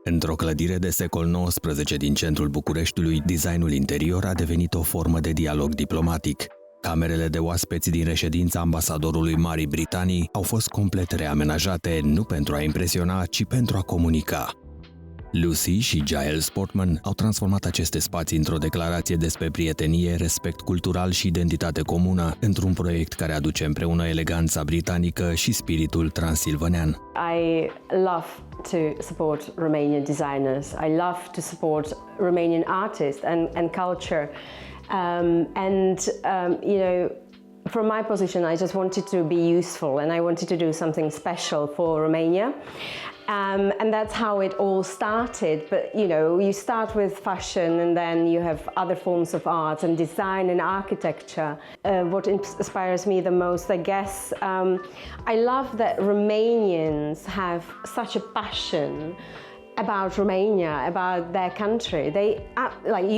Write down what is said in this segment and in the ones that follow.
Într-o clădire de secol XIX din centrul Bucureștiului, designul interior a devenit o formă de dialog diplomatic. Camerele de oaspeți din reședința ambasadorului Marii Britanii au fost complet reamenajate, nu pentru a impresiona, ci pentru a comunica. Lucy și Giles Portman au transformat aceste spații într-o declarație despre prietenie, respect cultural și identitate comună, într-un proiect care aduce împreună eleganța britanică și spiritul transilvanean. I love to support Romanian designers. I love to support Romanian artists and culture. You know, from my position, I just wanted to be useful and I wanted to do something special for Romania. And that's how it all started. But, you know, you start with fashion and then you have other forms of art and design and architecture. What inspires me the most, I guess, I love that Romanians have such a passion about Romania, about their country.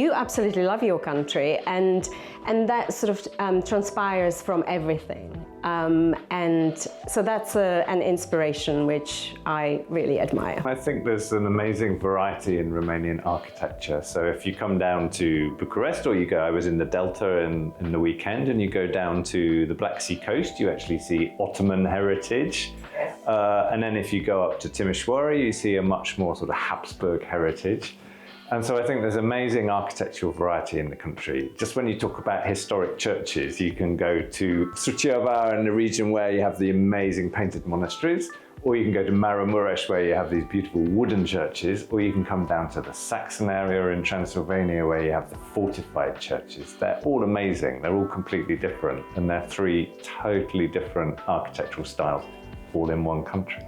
You absolutely love your country, and that sort of transpires from everything. And so that's an inspiration which I really admire. I think there's an amazing variety in Romanian architecture. So if you come down to Bucharest, or I was in the Delta in the weekend, and you go down to the Black Sea coast, you actually see Ottoman heritage. And then if you go up to Timișoara, you see a much more sort of Habsburg heritage. And so I think there's amazing architectural variety in the country. Just when you talk about historic churches, you can go to Suceava in the region where you have the amazing painted monasteries, or you can go to Maramureș where you have these beautiful wooden churches, or you can come down to the Saxon area in Transylvania where you have the fortified churches. They're all amazing. They're all completely different, and they're three totally different architectural styles, all in one country.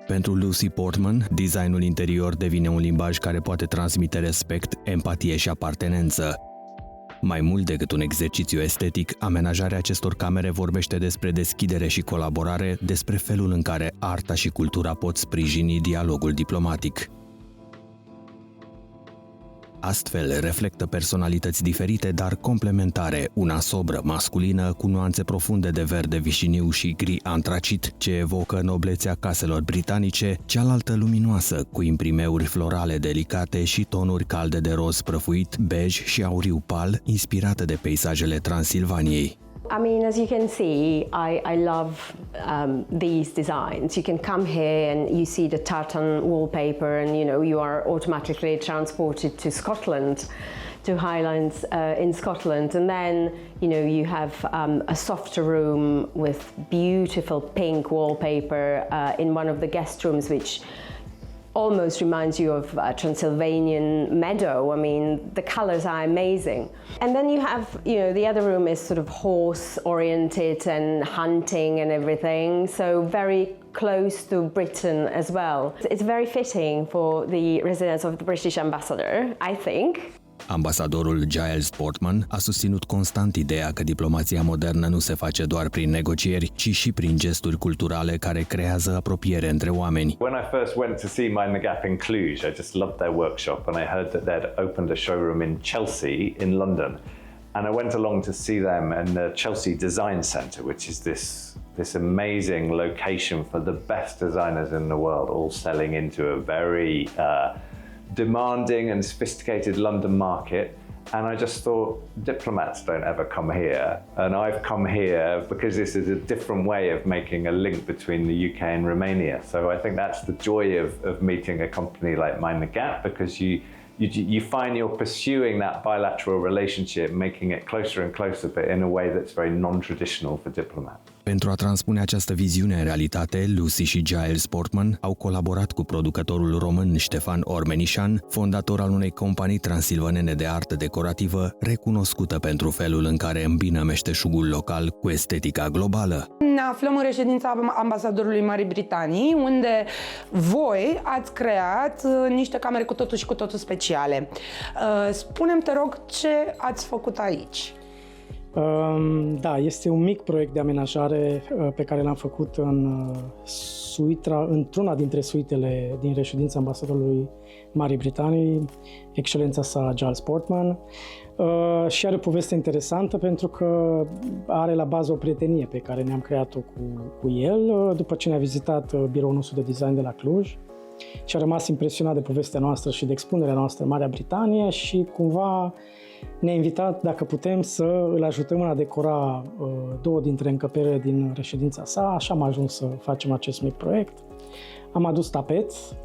Pentru Lucy Portman, designul interior devine un limbaj care poate transmite respect, empatie și apartenență. Mai mult decât un exercițiu estetic, amenajarea acestor camere vorbește despre deschidere și colaborare, despre felul în care arta și cultura pot sprijini dialogul diplomatic. Astfel, reflectă personalități diferite, dar complementare, una sobră, masculină, cu nuanțe profunde de verde vișiniu și gri antracit, ce evocă noblețea caselor britanice, cealaltă luminoasă, cu imprimeuri florale delicate și tonuri calde de roz prăfuit, bej și auriu pal, inspirate de peisajele Transilvaniei. I mean, as you can see, I love these designs. You can come here and you see the tartan wallpaper, and you are automatically transported to Scotland, to Highlands in Scotland, and then you have a softer room with beautiful pink wallpaper in one of the guest rooms, which almost reminds you of a Transylvanian meadow. I mean, the colors are amazing. And then you have, the other room is sort of horse-oriented and hunting and everything, so very close to Britain as well. It's very fitting for the residence of the British ambassador, I think. Ambasadorul Giles Portman a susținut constant ideea că diplomația modernă nu se face doar prin negocieri, ci și prin gesturi culturale care creează apropiere între oameni. When I first went to see Mind the Gap in Cluj, I just loved their workshop, and I heard that they'd opened a showroom in Chelsea in London. And I went along to see them in the Chelsea Design Centre, which is this amazing location for the best designers in the world, all selling into a very demanding and sophisticated London market. And I just thought, diplomats don't ever come here. And I've come here because this is a different way of making a link between the UK and Romania. So I think that's the joy of meeting a company like Mind the Gap, because you find you're pursuing that bilateral relationship, making it closer and closer, but in a way that's very non-traditional for diplomats. Pentru a transpune această viziune în realitate, Lucy și Giles Portman au colaborat cu producătorul român Ștefan Ormenișan, fondator al unei companii transilvanene de artă decorativă, recunoscută pentru felul în care îmbină meșteșugul local cu estetica globală. Ne aflăm în reședința ambasadorului Marii Britanii, unde voi ați creat niște camere cu totul și cu totul speciale. Spune-mi, te rog, ce ați făcut aici? Da, este un mic proiect de amenajare pe care l-am făcut într-una dintre suitele din reședința ambasadorului Marii Britanii, excelența sa Giles Portman. Și are o poveste interesantă pentru că are la bază o prietenie pe care ne-am creat-o cu el după ce ne-a vizitat biroul nostru de design de la Cluj. și a rămas impresionat de povestea noastră și de expunerea noastră în Marea Britanie și cumva ne-a invitat, dacă putem, să îl ajutăm în a decora două dintre încăperile din reședința sa. Așa am ajuns să facem acest mic proiect. Am adus tapeți,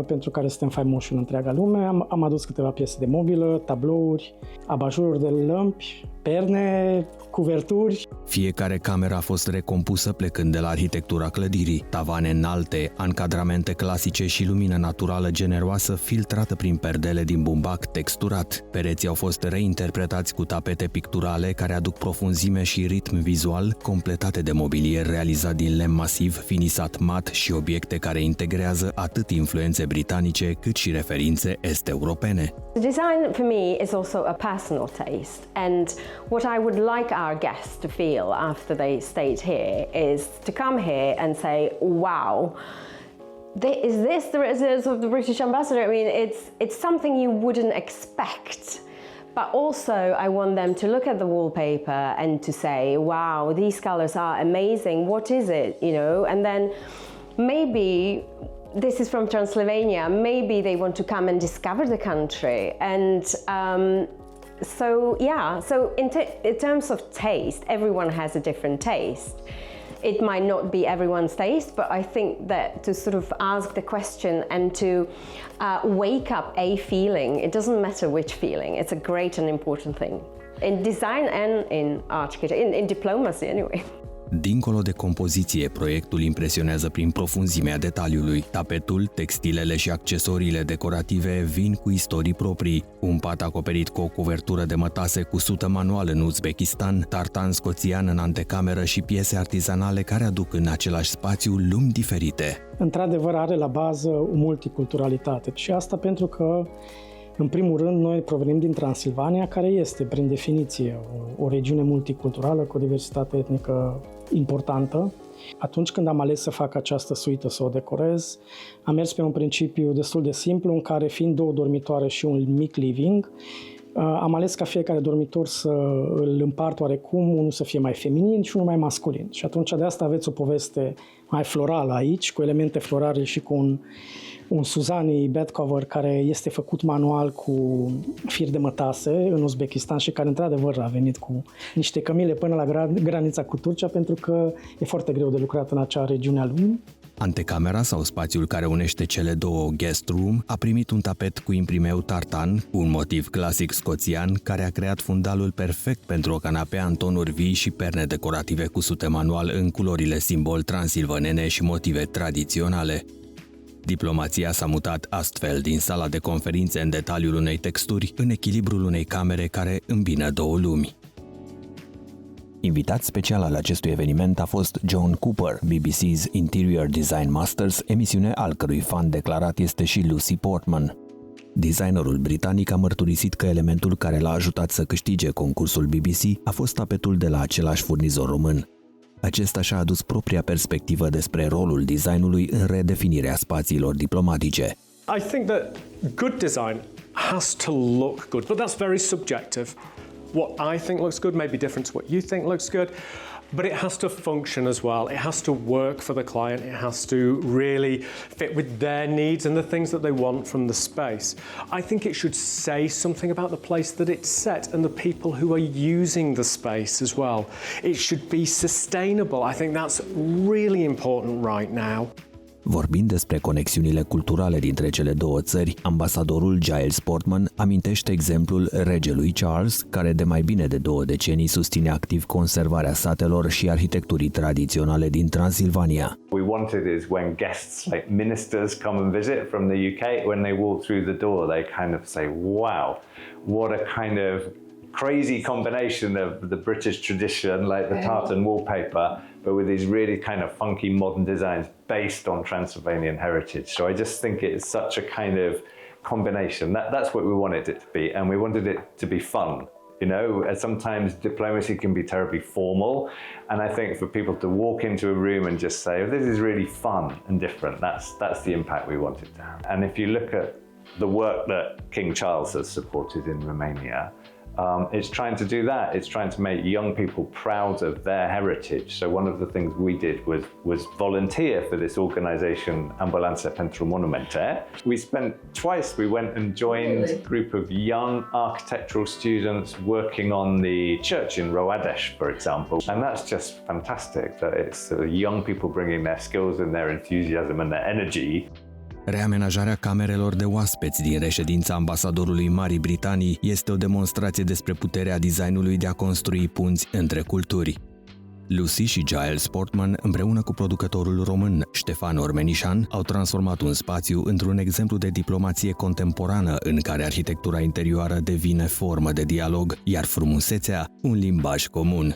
pentru care suntem faimoși în întreaga lume. Am adus câteva piese de mobilă, tablouri, abajururi de lămpi, perne, cuverturi. Fiecare cameră a fost recompusă plecând de la arhitectura clădirii, tavane înalte, ancadramente clasice și lumină naturală generoasă filtrată prin perdele din bumbac texturat. Pereții au fost reinterpretați cu tapete picturale care aduc profunzime și ritm vizual, completate de mobilier realizat din lemn masiv, finisat mat și obiecte care integrează atât influențe britanice cât și referințe est-europene. The design for me is also a personal taste, and what I would like our guests to feel after they stayed here is to come here and say, wow, is this the residence of the British ambassador? I mean, it's something you wouldn't expect. But also I want them to look at the wallpaper and to say, wow, these colors are amazing, what is it, you know? And then maybe this is from Transylvania, maybe they want to come and discover the country. And so in terms of taste, everyone has a different taste. It might not be everyone's taste, but I think that to sort of ask the question and to wake up a feeling, it doesn't matter which feeling, it's a great and important thing. In design and in architecture, in diplomacy anyway. Dincolo de compoziție, proiectul impresionează prin profunzimea detaliului. Tapetul, textilele și accesoriile decorative vin cu istorii proprii. Un pat acoperit cu o cuvertură de mătase cusută manual în Uzbekistan, tartan scoțian în antecameră și piese artizanale care aduc în același spațiu lumi diferite. Într-adevăr are la bază o multiculturalitate și asta pentru că în primul rând, noi provenim din Transilvania, care este, prin definiție, o regiune multiculturală cu o diversitate etnică importantă. Atunci când am ales să fac această suită, să o decorez, am mers pe un principiu destul de simplu, în care, fiind două dormitoare și un mic living, am ales ca fiecare dormitor să îl împart oarecum, unul să fie mai feminin și unul mai masculin. Și atunci de asta aveți o poveste mai florală aici, cu elemente florale și cu un Suzani bed cover care este făcut manual cu fir de mătase în Uzbekistan și care într-adevăr a venit cu niște cămile până la granița cu Turcia, pentru că e foarte greu de lucrat în acea regiune a lumii. Antecamera sau spațiul care unește cele două guest room a primit un tapet cu imprimeu tartan, un motiv clasic scoțian care a creat fundalul perfect pentru o canapea în tonuri vii și perne decorative cusute manual în culorile simbol transilvanene și motive tradiționale. Diplomația s-a mutat astfel din sala de conferințe în detaliul unei texturi în echilibrul unei camere care îmbină două lumi. Invitat special al acestui eveniment a fost John Cooper, BBC's Interior Design Masters, emisiune al cărui fan declarat este și Lucy Portman. Designerul britanic a mărturisit că elementul care l-a ajutat să câștige concursul BBC a fost tapetul de la același furnizor român. Acesta și-a adus propria perspectivă despre rolul designului în redefinirea spațiilor diplomatice. I think that good design has to look good, but that's very subjective. What I think looks good may be different to what you think looks good, but it has to function as well. It has to work for the client. It has to really fit with their needs and the things that they want from the space. I think it should say something about the place that it's set and the people who are using the space as well. It should be sustainable. I think that's really important right now. Vorbind despre conexiunile culturale dintre cele două țări, ambasadorul Giles Portman amintește exemplul regelui Charles, care de mai bine de 2 decenii susține activ conservarea satelor și arhitecturii tradiționale din Transilvania. We wanted is when guests like ministers come and visit from the UK, when they walk through the door, they kind of say, wow, what a kind of crazy combination of the British tradition, like the tartan wallpaper, but with these really kind of funky modern designs based on Transylvanian heritage. So I just think it's such a kind of combination. That's what we wanted it to be, and we wanted it to be fun. You know, sometimes diplomacy can be terribly formal, and I think for people to walk into a room and just say, oh, this is really fun and different, that's the impact we wanted to have. And if you look at the work that King Charles has supported in Romania, It's trying to do that. It's trying to make young people proud of their heritage. So one of the things we did was volunteer for this organization, Ambulanța pentru Monumente. We went and joined a group of young architectural students working on the church in Roadesh, for example. And that's just fantastic that it's young people bringing their skills and their enthusiasm and their energy. Reamenajarea camerelor de oaspeți din reședința ambasadorului Marii Britanii este o demonstrație despre puterea designului de a construi punți între culturi. Lucy și Giles Portman, împreună cu producătorul român Ștefan Ormenișan, au transformat un spațiu într-un exemplu de diplomație contemporană în care arhitectura interioară devine formă de dialog, iar frumusețea un limbaj comun.